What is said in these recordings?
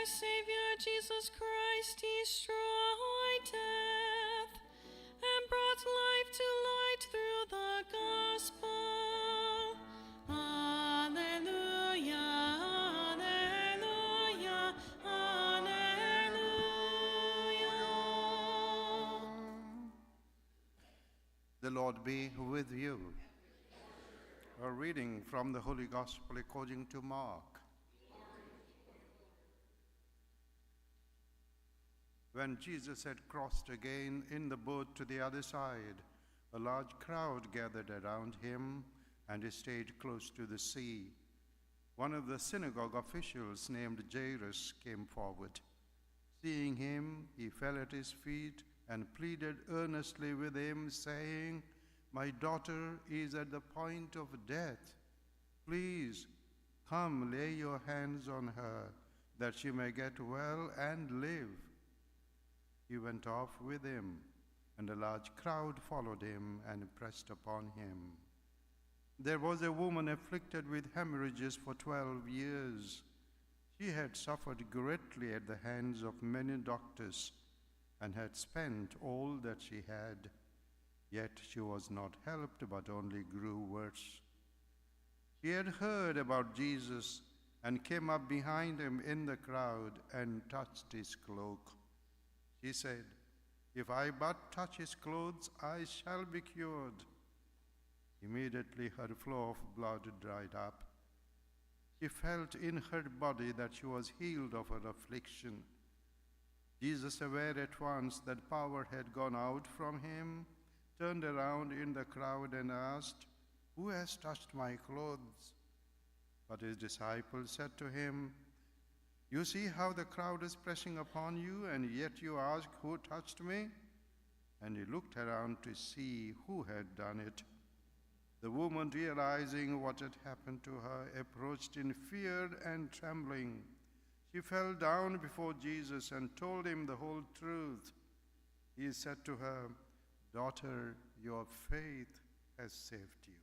Savior Jesus Christ destroyed death and brought life to light through the gospel. Alleluia, alleluia, alleluia. The Lord be with you. A reading from the Holy Gospel according to Mark. When Jesus had crossed again in the boat to the other side, a large crowd gathered around him, and he stayed close to the sea. One of the synagogue officials named Jairus came forward. Seeing him, he fell at his feet and pleaded earnestly with him, saying, "My daughter is at the point of death. Please come, lay your hands on her, that she may get well and live." He went off with him, and a large crowd followed him and pressed upon him. There was a woman afflicted with hemorrhages for 12 years. She had suffered greatly at the hands of many doctors and had spent all that she had. Yet she was not helped, but only grew worse. She had heard about Jesus and came up behind him in the crowd and touched his cloak. She said, "If I but touch his clothes, I shall be cured." Immediately her flow of blood dried up. She felt in her body that she was healed of her affliction. Jesus, aware at once that power had gone out from him, turned around in the crowd and asked, "Who has touched my clothes?" But his disciples said to him, "You see how the crowd is pressing upon you, and yet you ask, 'Who touched me?'" And he looked around to see who had done it. The woman, realizing what had happened to her, approached in fear and trembling. She fell down before Jesus and told him the whole truth. He said to her, "Daughter, your faith has saved you.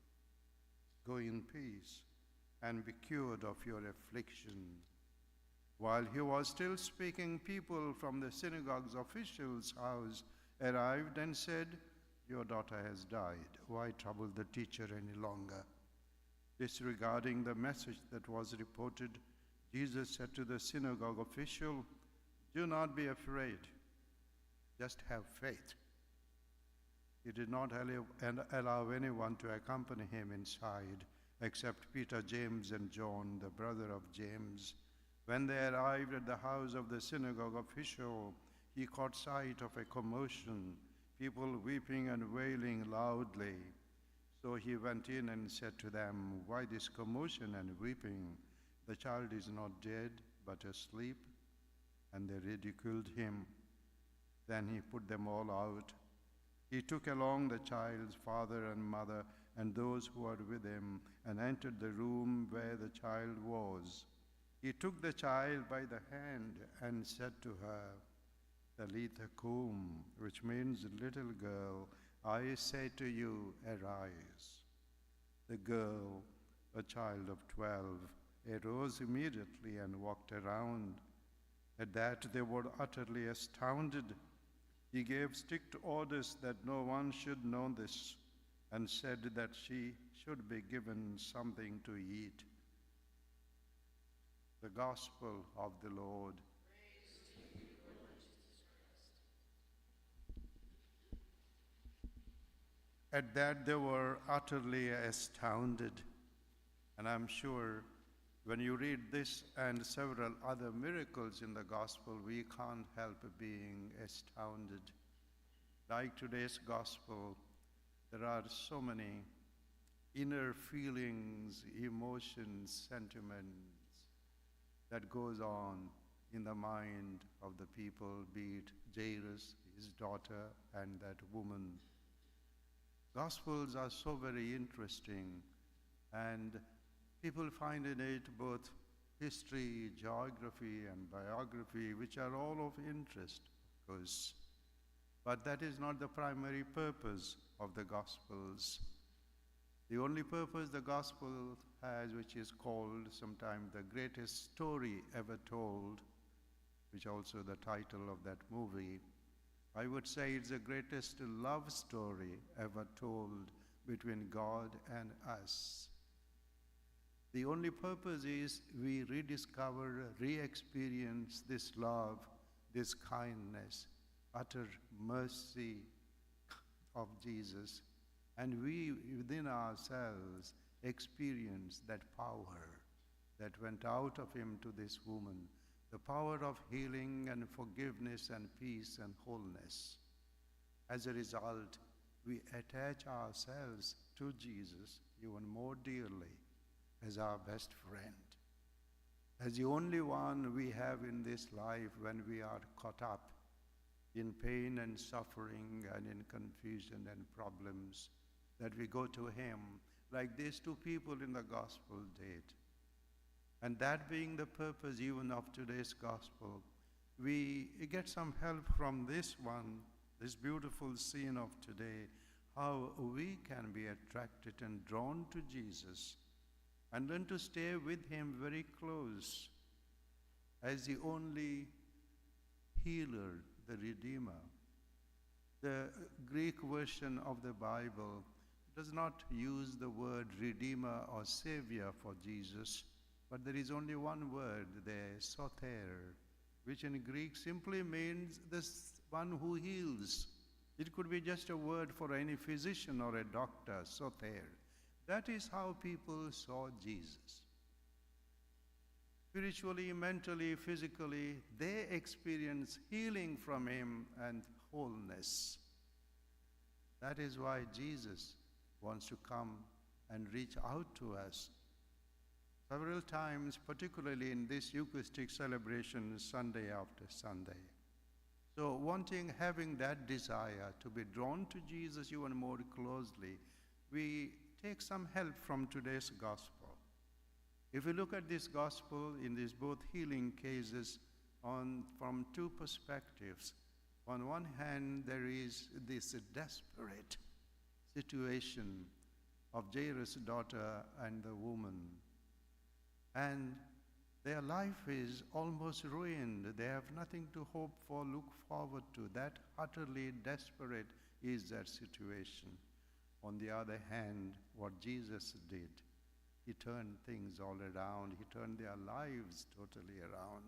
Go in peace and be cured of your affliction." While he was still speaking, people from the synagogue's official's house arrived and said, "Your daughter has died. Why trouble the teacher any longer?" Disregarding the message that was reported, Jesus said to the synagogue official, "Do not be afraid. Just have faith." He did not allow anyone to accompany him inside, except Peter, James, and John, the brother of James. When they arrived at the house of the synagogue official, he caught sight of a commotion, people weeping and wailing loudly. So he went in and said to them, "Why this commotion and weeping? The child is not dead, but asleep." And they ridiculed him. Then he put them all out. He took along the child's father and mother and those who were with him, and entered the room where the child was. He took the child by the hand and said to her, "Talitha cum," which means, "Little girl, I say to you, arise." The girl, a child of 12, arose immediately and walked around. At that they were utterly astounded. He gave strict orders that no one should know this, and said that she should be given something to eat. The Gospel of the Lord. Praise to you, Lord Jesus Christ. At that they were utterly astounded. And I'm sure when you read this and several other miracles in the Gospel, we can't help being astounded. Like today's Gospel, there are so many inner feelings, emotions, sentiments that goes on in the mind of the people, be it Jairus, his daughter, and that woman. Gospels are so very interesting, and people find in it both history, geography, and biography, which are all of interest, of course. But that is not the primary purpose of the Gospels. The only purpose the Gospel has, which is called sometimes the greatest story ever told, which also the title of that movie. I would say it's the greatest love story ever told between God and us. The only purpose is we rediscover, re-experience this love, this kindness, utter mercy of Jesus, and we within ourselves experience that power that went out of him to this woman, the power of healing and forgiveness and peace and wholeness. As a result, we attach ourselves to Jesus even more dearly as our best friend, as the only one we have in this life when we are caught up in pain and suffering and in confusion and problems, that we go to him like these two people in the gospel did. And that being the purpose even of today's gospel, we get some help from this one, this beautiful scene of today, how we can be attracted and drawn to Jesus and learn to stay with him very close as the only healer, the Redeemer. The Greek version of the Bible does not use the word Redeemer or Savior for Jesus, but there is only one word there, soter, which in Greek simply means the one who heals. It could be just a word for any physician or a doctor, soter. That is how people saw Jesus. Spiritually, mentally, physically, they experience healing from him and wholeness. That is why Jesus wants to come and reach out to us. Several times, particularly in this Eucharistic celebration, Sunday after Sunday. So having that desire to be drawn to Jesus even more closely, we take some help from today's gospel. If we look at this gospel in these both healing cases from two perspectives, on one hand, there is this desperate situation of Jairus' daughter and the woman. And their life is almost ruined. They have nothing to hope for, look forward to. That utterly desperate is their situation. On the other hand, what Jesus did, he turned things all around. He turned their lives totally around.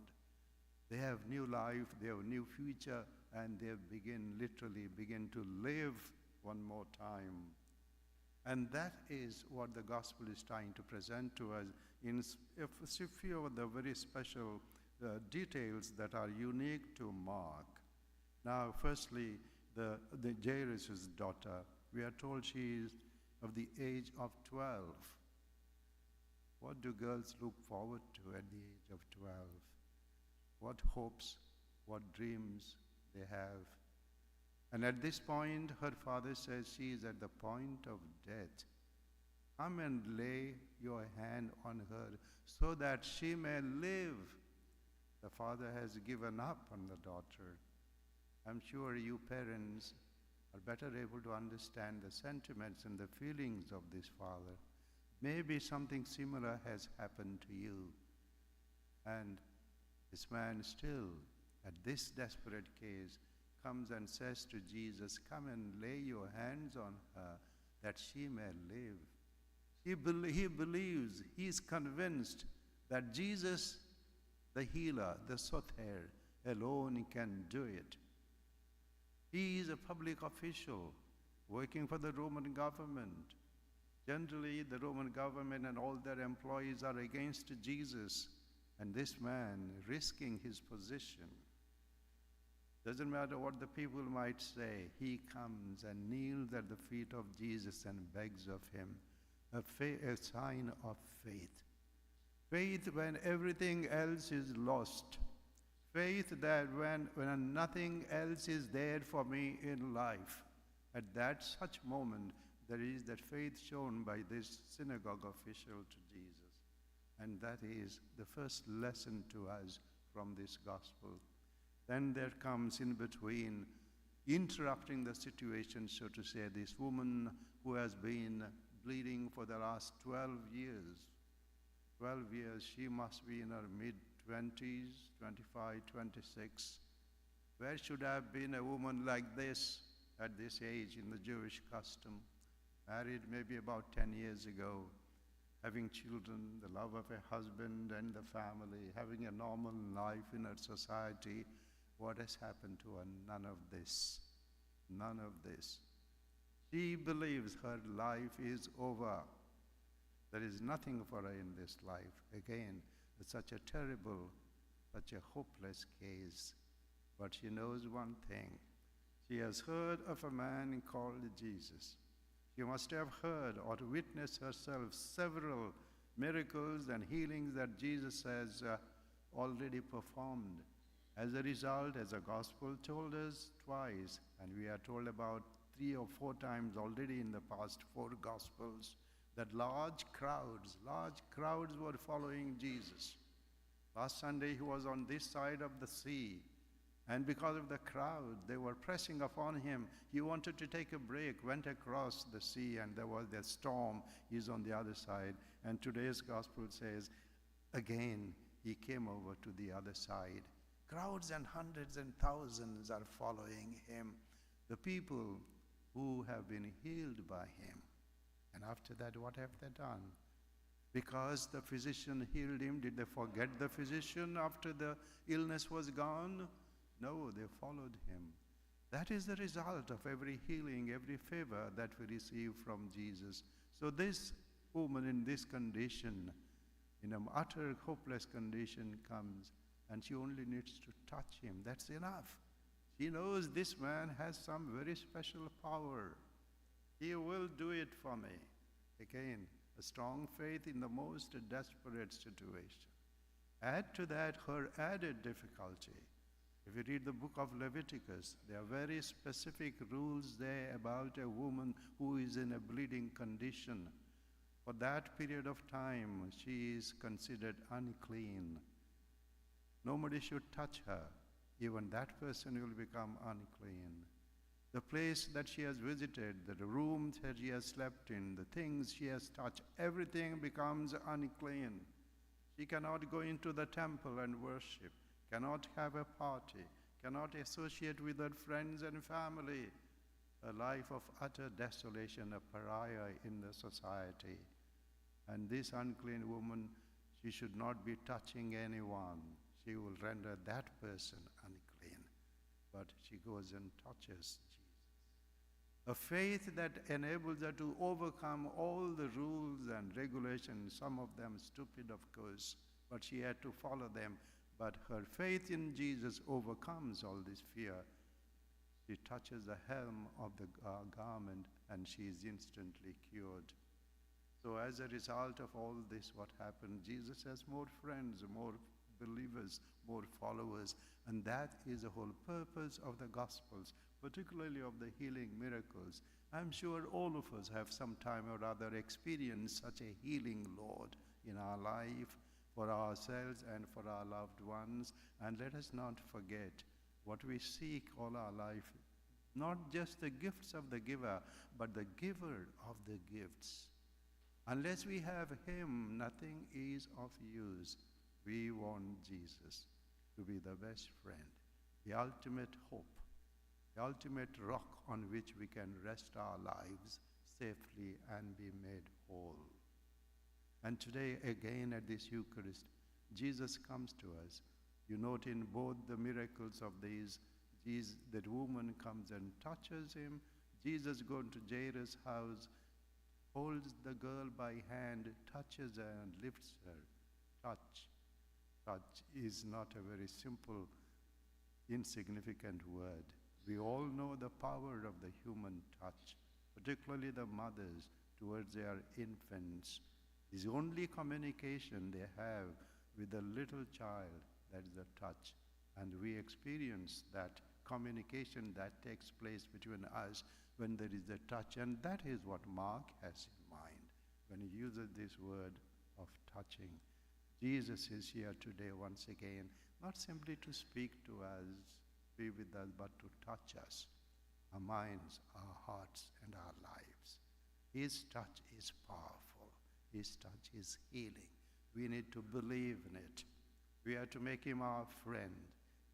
They have new life, they have new future, and they literally begin to live one more time. And that is what the gospel is trying to present to us in a few of the very special details that are unique to Mark. Now, firstly, the Jairus' daughter, we are told she is of the age of 12. What do girls look forward to at the age of 12? What hopes, what dreams they have. And at this point, her father says she is at the point of death. Come and lay your hand on her so that she may live. The father has given up on the daughter. I'm sure you parents are better able to understand the sentiments and the feelings of this father. Maybe something similar has happened to you. And this man still, at this desperate case, comes and says to Jesus, come and lay your hands on her that she may live. He believes, he is convinced that Jesus, the healer, the soter, alone can do it. He is a public official working for the Roman government. Generally, the Roman government and all their employees are against Jesus, and this man risking his position. Doesn't matter what the people might say, he comes and kneels at the feet of Jesus and begs of him a sign of faith. Faith when everything else is lost. Faith that when nothing else is there for me in life, at that such moment, there is that faith shown by this synagogue official to Jesus. And that is the first lesson to us from this gospel. Then there comes in between, interrupting the situation, so to say, this woman who has been bleeding for the last 12 years. 12 years, she must be in her mid 20s, 25, 26. Where should have been a woman like this at this age in the Jewish custom? Married maybe about 10 years ago, having children, the love of a husband and the family, having a normal life in our society. What has happened to her? None of this. None of this. She believes her life is over. There is nothing for her in this life. Again, it's such a terrible, such a hopeless case. But she knows one thing. She has heard of a man called Jesus. She must have heard or witnessed herself several miracles and healings that Jesus has already performed. As a result, as the gospel told us twice, and we are told about 3 or 4 times already in the past 4 gospels, that large crowds were following Jesus. Last Sunday he was on this side of the sea, and because of the crowd, they were pressing upon him. He wanted to take a break, went across the sea, and there was a storm. He's on the other side. And today's gospel says, again, he came over to the other side. Crowds and hundreds and thousands are following him, the people who have been healed by him. And after that, what have they done? Because the physician healed him, did they forget the physician after the illness was gone? No, they followed him. That is the result of every healing, every favor that we receive from Jesus. So this woman in this condition, in an utter hopeless condition, comes, and she only needs to touch him. That's enough. She knows this man has some very special power. He will do it for me. Again, a strong faith in the most desperate situation. Add to that her added difficulty. If you read the book of Leviticus, there are very specific rules there about a woman who is in a bleeding condition. For that period of time, she is considered unclean. Nobody should touch her. Even that person will become unclean. The place that she has visited, the rooms that she has slept in, the things she has touched, everything becomes unclean. She cannot go into the temple and worship, cannot have a party, cannot associate with her friends and family. A life of utter desolation, a pariah in the society. And this unclean woman, she should not be touching anyone. She will render that person unclean. But she goes and touches Jesus. A faith that enables her to overcome all the rules and regulations, some of them stupid, of course, but she had to follow them. But her faith in Jesus overcomes all this fear. She touches the hem of the garment, and she is instantly cured. So as a result of all this, what happened? Jesus has more friends, more believers, more followers, and that is the whole purpose of the Gospels, particularly of the healing miracles. I'm sure all of us have some time or other experienced such a healing Lord in our life, for ourselves and for our loved ones. And let us not forget what we seek all our life, not just the gifts of the giver, but the giver of the gifts. Unless we have him, nothing is of use. We want Jesus to be the best friend, the ultimate hope, the ultimate rock on which we can rest our lives safely and be made whole. And today, again at this Eucharist, Jesus comes to us. You note in both the miracles of these, that woman comes and touches him. Jesus goes to Jairus' house, holds the girl by hand, touches her and lifts her. Touch is not a very simple, insignificant word. We all know the power of the human touch, particularly the mothers towards their infants. It's the only communication they have with a little child, that is the touch. And we experience that communication that takes place between us when there is a touch. And that is what Mark has in mind when he uses this word of touching. Jesus is here today once again, not simply to speak to us, be with us, but to touch us, our minds, our hearts, and our lives. His touch is powerful. His touch is healing. We need to believe in it. We are to make him our friend.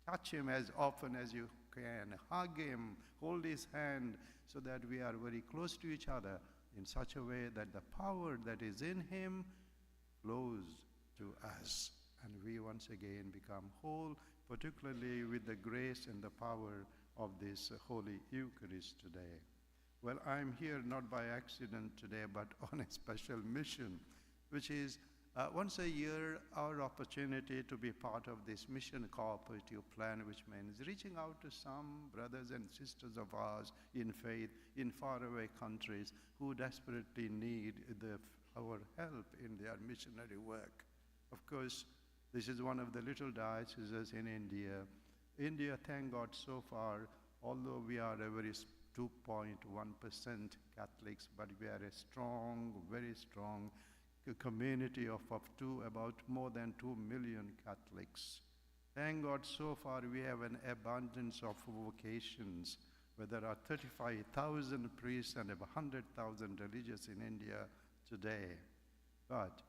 Touch him as often as you can. Hug him, hold his hand, so that we are very close to each other in such a way that the power that is in him flows to us. And we once again become whole, particularly with the grace and the power of this Holy Eucharist today. Well, I'm here not by accident today, but on a special mission, which is once a year our opportunity to be part of this mission cooperative plan, which means reaching out to some brothers and sisters of ours in faith in faraway countries who desperately need our help in their missionary work. Of course, this is one of the little dioceses in India. India, thank God, so far, although we are a very 2.1% Catholics, but we are a strong, very strong community of about more than 2 million Catholics. Thank God, so far we have an abundance of vocations, where there are 35,000 priests and about 100,000 religious in India today. But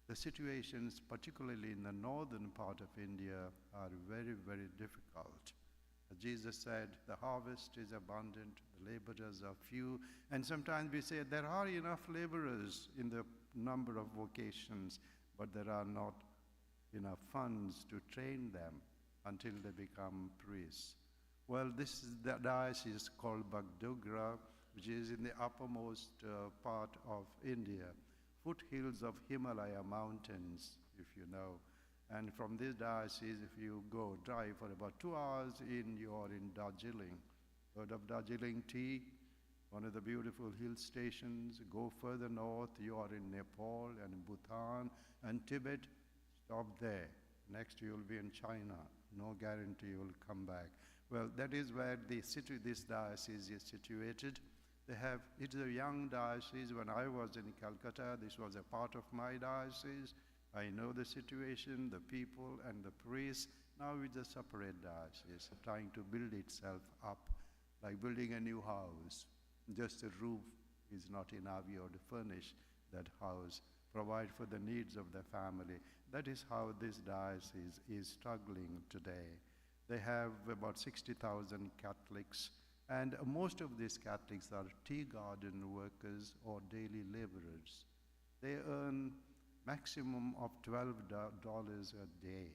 the situations, particularly in the northern part of India, are very, very difficult. Jesus said, the harvest is abundant, the laborers are few, and sometimes we say there are enough laborers in the number of vocations, but there are not enough funds to train them until they become priests. Well, this is the diocese called Bagdogra, which is in the uppermost part of India, foothills of Himalaya mountains, if you know. And from this diocese, if you go drive for about 2 hours you are in Darjeeling. Heard of Darjeeling tea? One of the beautiful hill stations. Go further north, you are in Nepal and Bhutan and Tibet. Stop there. Next you will be in China. No guarantee you will come back. Well, that is where this diocese is situated. It is a young diocese. When I was in Calcutta, this was a part of my diocese. I know the situation, the people, and the priests. Now it's a separate diocese, trying to build itself up, like building a new house. Just a roof is not enough. You have to furnish that house, provide for the needs of the family. That is how this diocese is struggling today. They have about 60,000 Catholics, and most of these Catholics are tea garden workers or daily laborers. They earn maximum of $12 a day,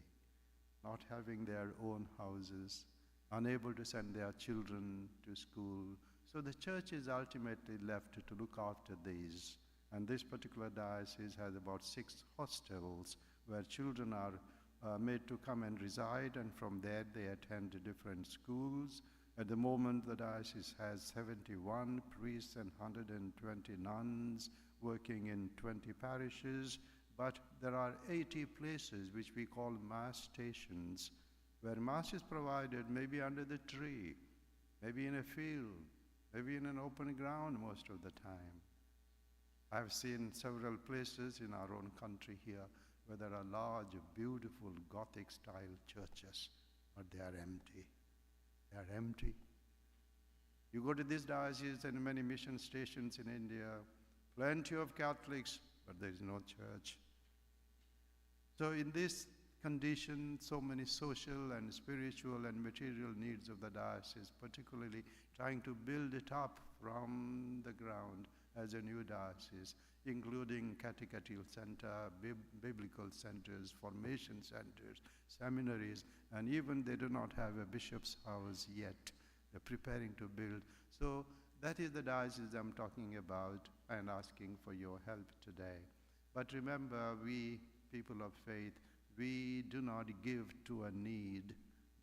not having their own houses, unable to send their children to school. So the church is ultimately left to look after these. And this particular diocese has about 6 hostels where children are made to come and reside, and from there they attend different schools. At the moment, the diocese has 71 priests and 120 nuns working in 20 parishes. But there are 80 places which we call mass stations, where mass is provided maybe under the tree, maybe in a field, maybe in an open ground most of the time. I've seen several places in our own country here where there are large, beautiful Gothic-style churches, but they are empty. They are empty. You go to this diocese and many mission stations in India, plenty of Catholics, but there is no church. So in this condition, so many social and spiritual and material needs of the diocese, particularly trying to build it up from the ground as a new diocese, including catechetical center, biblical centers, formation centers, seminaries, and even they do not have a bishop's house yet. They're preparing to build. So that is the diocese I'm talking about and asking for your help today. But remember, we people of faith, we do not give to a need,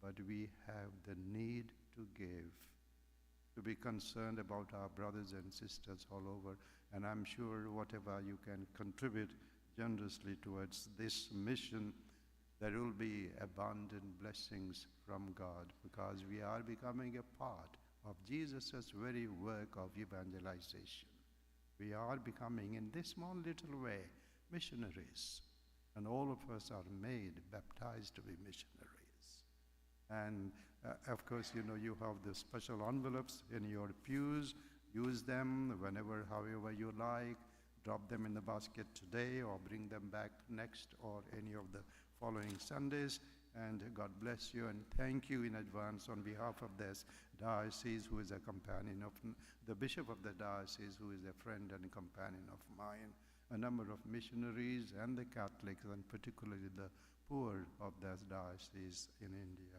but we have the need to give, to be concerned about our brothers and sisters all over. And I'm sure whatever you can contribute generously towards this mission, there will be abundant blessings from God, because we are becoming a part of Jesus' very work of evangelization. We are becoming, in this small little way, missionaries. And all of us are made, baptized to be missionaries. And of course, you have the special envelopes in your pews. Use them whenever, however you like. Drop them in the basket today or bring them back next, or any of the following Sundays. And God bless you and thank you in advance on behalf of this diocese, who is a companion of the bishop of the diocese, who is a friend and companion of mine, a number of missionaries and the Catholics, and particularly the poor of this diocese in India.